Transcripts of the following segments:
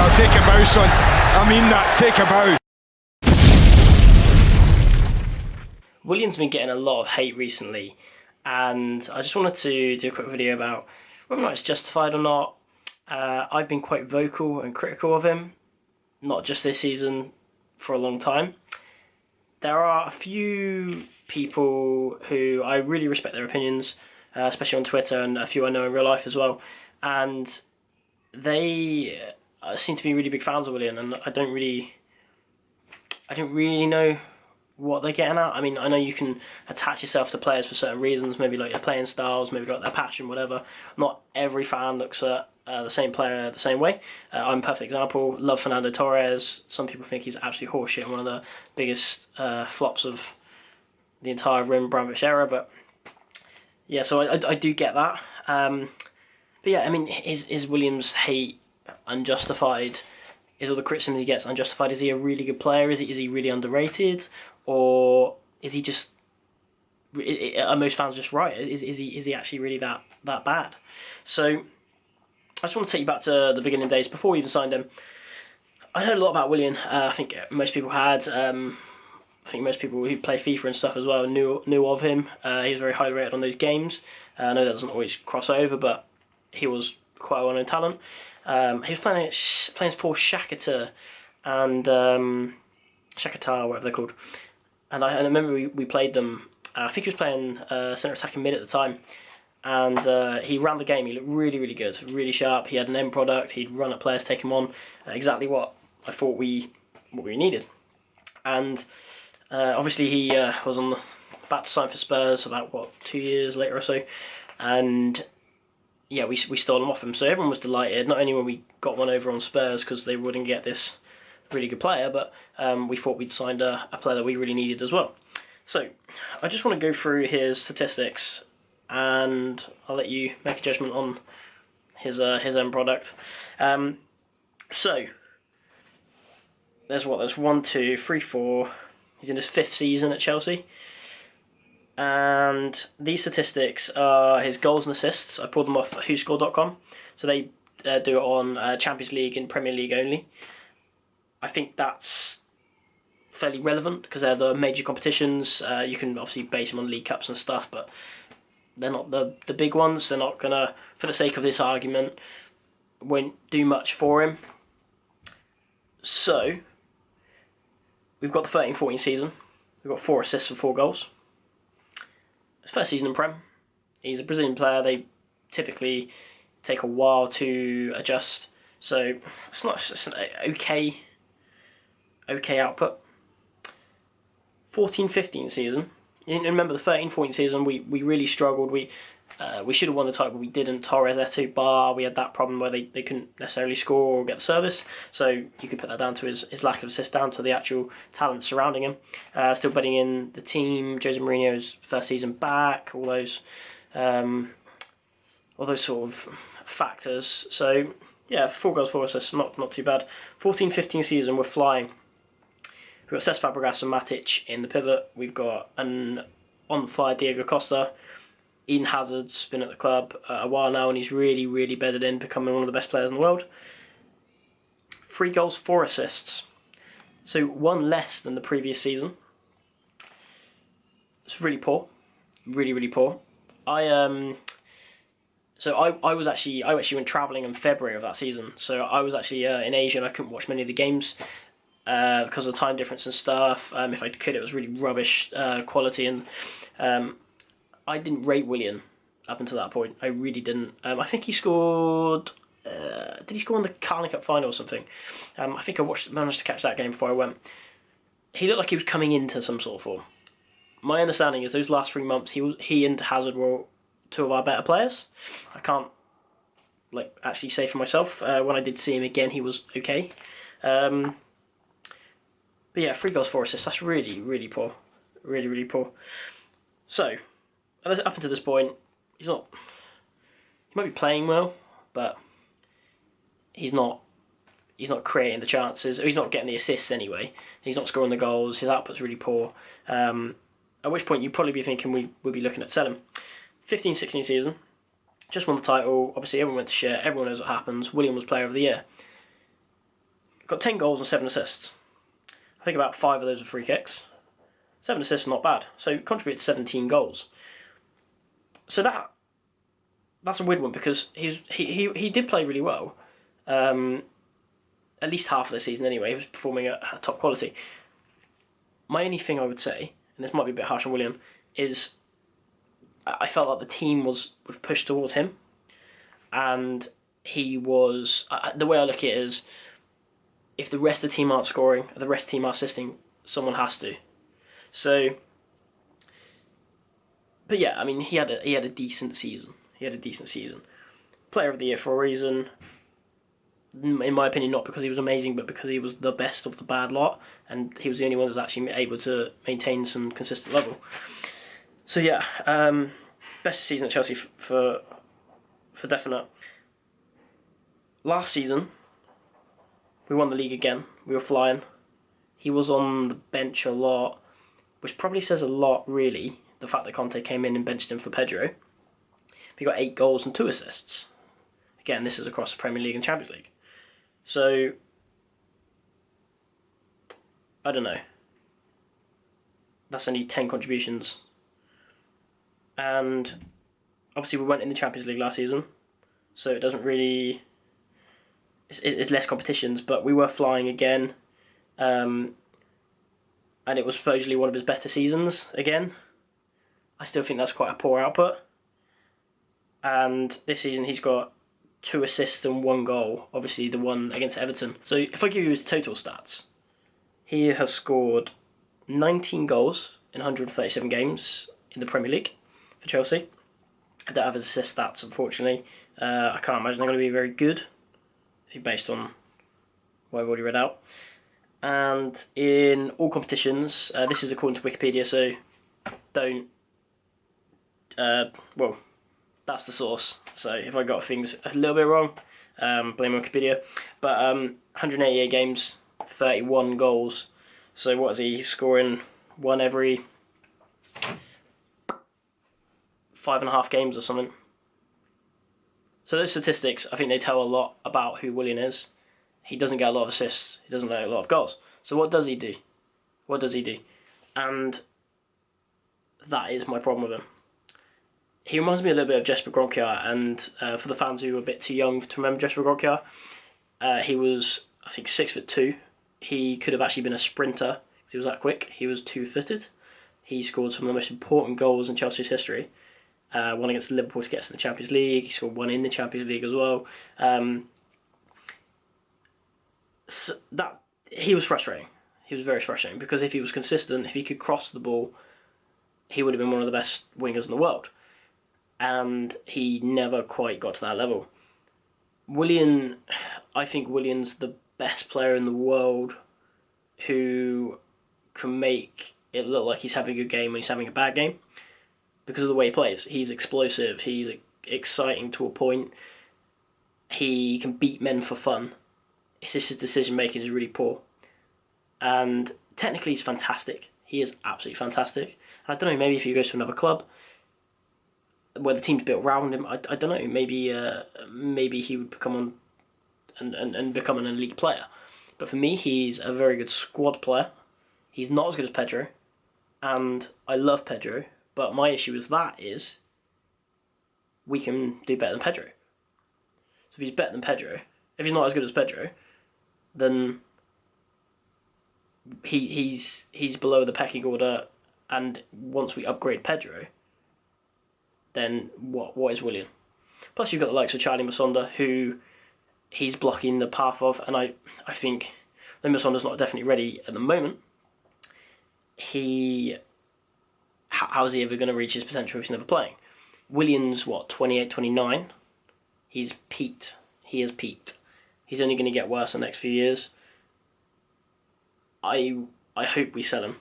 Well, take a bow, son. I mean that, take a bow. Willian's been getting a lot of hate recently, and I just wanted to do a quick video about whether or not it's justified or not. I've been quite vocal and critical of him, not just this season, for a long time. There are a few people who I really respect their opinions, especially on Twitter, and a few I know in real life as well, and they seem to be really big fans of Willian, and I don't really know what they're getting at. I mean, I know you can attach yourself to players for certain reasons, maybe like their playing styles, maybe like their passion, whatever. Not every fan looks at the same player the same way. I'm a perfect example. Love Fernando Torres. Some people think he's absolutely horseshit and one of the biggest flops of the entire Rim Abramovich era, but yeah, so I do get that. But yeah, I mean, is Williams' hate unjustified? Is all the criticism he gets unjustified? Is he a really good player? Is he really underrated? Or is he just... Are most fans just right? Is he actually really that bad? So I just want to take you back to the beginning days before we even signed him. I heard a lot about Willian. I think most people had. I think most people who play FIFA and stuff as well knew of him. He was very highly rated on those games. I know that doesn't always cross over, but he was quite a well-known talent. He was playing for Shakhtar and Shakhtar, whatever they're called. And I remember we played them. I think he was playing centre attacking mid at the time, and he ran the game. He looked really, really good, really sharp. He had an end product. He'd run at players, take him on. Exactly what I thought we needed. And obviously he was about to sign for Spurs about 2 years later or so, and yeah, we stole him off him. So everyone was delighted. Not only when we got one over on Spurs because they wouldn't get this really good player, but we thought we'd signed a player that we really needed as well. So I just want to go through his statistics, and I'll let you make a judgment on his end product. So there's 1, 2, 3, 4. He's in his 5th season at Chelsea, and these statistics are his goals and assists. I pulled them off whoscored.com, so they do it on Champions League and Premier League only. I think that's fairly relevant because they're the major competitions. You can obviously base them on League Cups and stuff, but they're not the big ones. They're not gonna, for the sake of this argument, won't do much for him. So we've got the 13-14 season. We've got 4 assists and 4 goals. His first season in Prem. He's a Brazilian player. They typically take a while to adjust, so it's an okay output. 14-15 season. You remember the 13-14 season, we really struggled. We should have won the title, but we didn't. Torres, Eto'o, Bar, we had that problem where they couldn't necessarily score or get the service. So you could put that down to his lack of assist, down to the actual talent surrounding him. Still betting in the team, Jose Mourinho's first season back, all those sort of factors. So yeah, 4 goals, 4 assists, not too bad. 14-15 season, we're flying. We've got Cesc Fabregas and Matic in the pivot. We've got an on-fire Diego Costa. Eden Hazard's been at the club a while now, and he's really, really bedded in, becoming one of the best players in the world. 3 goals, 4 assists. So 1 less than the previous season. It's really poor. Really, really poor. I went travelling in February of that season. So I was actually in Asia, and I couldn't watch many of the games because of the time difference and stuff. If I could, it was really rubbish quality, and I didn't rate Willian up until that point. I really didn't. I think he scored... did he score in the Carling Cup final or something? I think I managed to catch that game before I went. He looked like he was coming into some sort of form. My understanding is those last 3 months, he and Hazard were 2 of our better players. I can't actually say for myself. When I did see him again, he was okay. But yeah, 3 goals, 4 assists. That's really, really poor. Really, really poor. So up until this point, he might be playing well, but he's not creating the chances. He's not getting the assists anyway. He's not scoring the goals. His output's really poor. At which point you'd probably be thinking we'd be looking at selling. 15-16 season, just won the title. Obviously everyone went to share. Everyone knows what happens. Willian was player of the year. got 10 goals and 7 assists. I think about 5 of those were free kicks. 7 assists, not bad. So contributed 17 goals. So that's a weird one because he did play really well. At least half of the season anyway. He was performing at top quality. My only thing I would say, and this might be a bit harsh on Willian, is I felt like the team was pushed towards him, and he was. The way I look at it is, if the rest of the team aren't scoring, the rest of the team are assisting, someone has to. So, but yeah, I mean, he had a decent season. Player of the year for a reason. In my opinion, not because he was amazing, but because he was the best of the bad lot, and he was the only one that was actually able to maintain some consistent level. So yeah, best season at Chelsea for definite. Last season, we won the league again. We were flying. He was on the bench a lot, which probably says a lot, really. The fact that Conte came in and benched him for Pedro. He got 8 goals and 2 assists. Again, this is across the Premier League and Champions League. So, I don't know. That's only 10 contributions. And obviously we went in the Champions League last season, so it doesn't really... It's less competitions, but we were flying again. And it was supposedly one of his better seasons again. I still think that's quite a poor output. And this season he's got 2 assists and 1 goal, obviously the one against Everton. So if I give you his total stats, he has scored 19 goals in 137 games in the Premier League for Chelsea. I don't have his assist stats, unfortunately. I can't imagine they're going to be very good, based on what I've already read out. And in all competitions, this is according to Wikipedia, so don't... well, that's the source. So if I got things a little bit wrong, blame Wikipedia. But 188 games, 31 goals. So what is he? He's scoring 1 every 5.5 games or something. So those statistics, I think they tell a lot about who Willian is. He doesn't get a lot of assists. He doesn't get a lot of goals. So what does he do? And that is my problem with him. He reminds me a little bit of Jesper Gronkjaer, and for the fans who are a bit too young to remember Jesper Gronkjaer, he was, I think, 6'2". He could have actually been a sprinter because he was that quick. He was 2-footed. He scored some of the most important goals in Chelsea's history. One against Liverpool to get us in the Champions League. He scored 1 in the Champions League as well. So that he was frustrating. He was very frustrating because if he was consistent, if he could cross the ball, he would have been one of the best wingers in the world. And he never quite got to that level. Willian, I think Willian's the best player in the world who can make it look like he's having a good game when he's having a bad game because of the way he plays. He's explosive, he's exciting to a point, he can beat men for fun. It's just his decision making is really poor. And technically he's fantastic. He is absolutely fantastic. And I don't know, maybe if he goes to another club where the team's built around him, I don't know, maybe he would become and become an elite player. But for me, he's a very good squad player. He's not as good as Pedro, and I love Pedro, but my issue with that is we can do better than Pedro. So if he's better than Pedro, if he's not as good as Pedro, then he's below the pecking order, and once we upgrade Pedro, then what is Willian? Plus you've got the likes of Charlie Masonda, who he's blocking the path of, and I think though Masonda's not definitely ready at the moment, how's he ever going to reach his potential if he's never playing? Willian's 28, 29. He's peaked. He has peaked. He's only going to get worse in the next few years. I hope we sell him.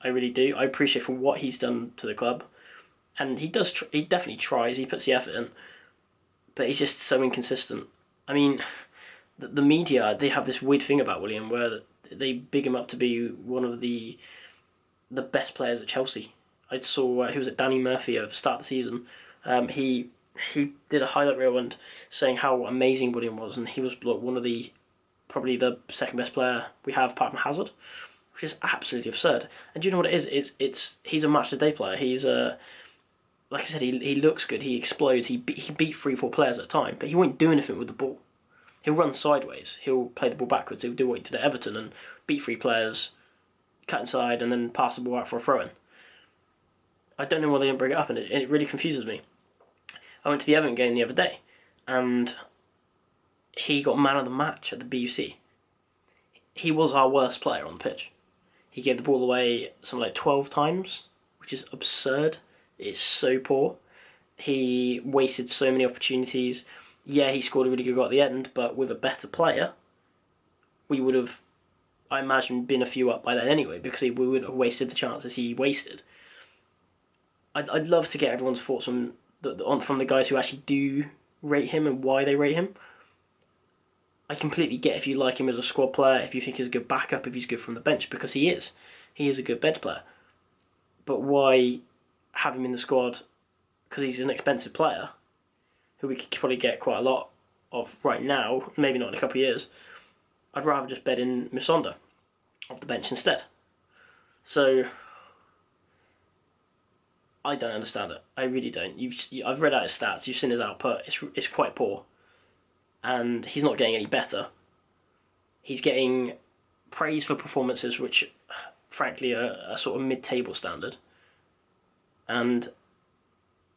I really do. I appreciate for what he's done to the club. And he does. He definitely tries. He puts the effort in, but he's just so inconsistent. I mean, the media, they have this weird thing about Willian where they big him up to be one of the best players at Chelsea. I saw he was at Danny Murphy at the start of the season. He did a highlight reel and saying how amazing Willian was, and he was like one of the probably the second best player we have apart from Hazard, which is absolutely absurd. And do you know what it is? He's a match of the day player. He's like I said, he looks good. He explodes. He beat 3-4 players at a time, but he won't do anything with the ball. He'll run sideways. He'll play the ball backwards. He'll do what he did at Everton and beat 3 players, cut inside, and then pass the ball out for a throw-in. I don't know why they didn't bring it up, and it really confuses me. I went to the Everton game the other day, and he got man of the match at the BUC. He was our worst player on the pitch. He gave the ball away something like 12 times, which is absurd. It's so poor. He wasted so many opportunities. Yeah, he scored a really good goal at the end, but with a better player, we would have, I imagine, been a few up by then anyway, because we wouldn't have wasted the chances he wasted. I'd love to get everyone's thoughts from the guys who actually do rate him and why they rate him. I completely get if you like him as a squad player, if you think he's a good backup, if he's good from the bench, because he is. He is a good bench player. But why have him in the squad? Because he's an expensive player, who we could probably get quite a lot of right now, maybe not in a couple of years. I'd rather just bed in Musonda off the bench instead. So I don't understand it. I really don't. I've read out his stats. You've seen his output. It's quite poor, and he's not getting any better. He's getting praise for performances which, frankly, are sort of mid-table standard. And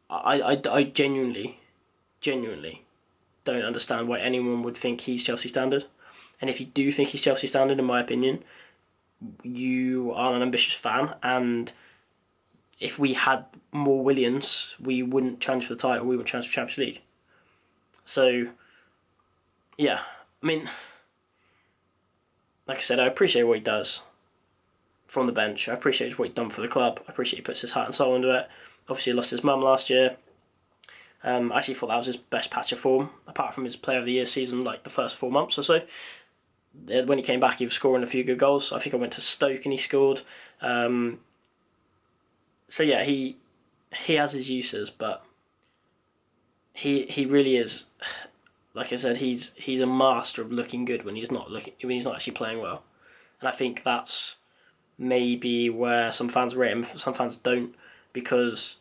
I genuinely don't understand why anyone would think he's Chelsea standard. And if you do think he's Chelsea standard, in my opinion, you are an ambitious fan, and if we had more Willians, we wouldn't challenge for the title, we would challenge for Champions League. So, yeah, I mean, like I said, I appreciate what he does from the bench. I appreciate what he's done for the club. I appreciate he puts his heart and soul into it. Obviously, he lost his mum last year. I actually thought that was his best patch of form, apart from his Player of the Year season, like the first 4 months or so. When he came back, he was scoring a few good goals. I think I went to Stoke and he scored. So yeah, he has his uses, but he really is, like I said, he's a master of looking good when he's not actually playing well, and I think that's maybe where some fans rate him, some fans don't, because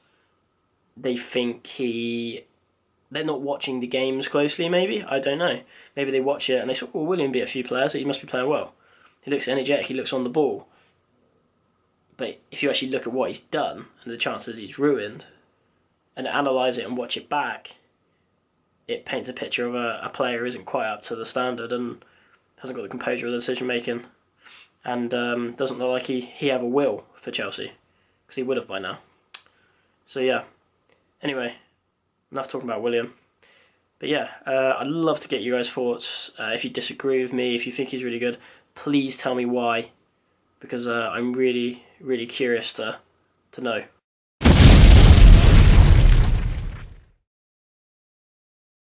they think they're not watching the games closely. Maybe, I don't know. Maybe they watch it and they say, "Oh, Willian beat a few players, so he must be playing well. He looks energetic. He looks on the ball." But if you actually look at what he's done and the chances he's ruined, and analyse it and watch it back, it paints a picture of a player who isn't quite up to the standard and hasn't got the composure of the decision making, and doesn't look like he have a will for Chelsea, because he would have by now. So yeah. Anyway, enough talking about Willian. But yeah, I'd love to get you guys' thoughts. If you disagree with me, if you think he's really good, please tell me why, because I'm really, really curious to know.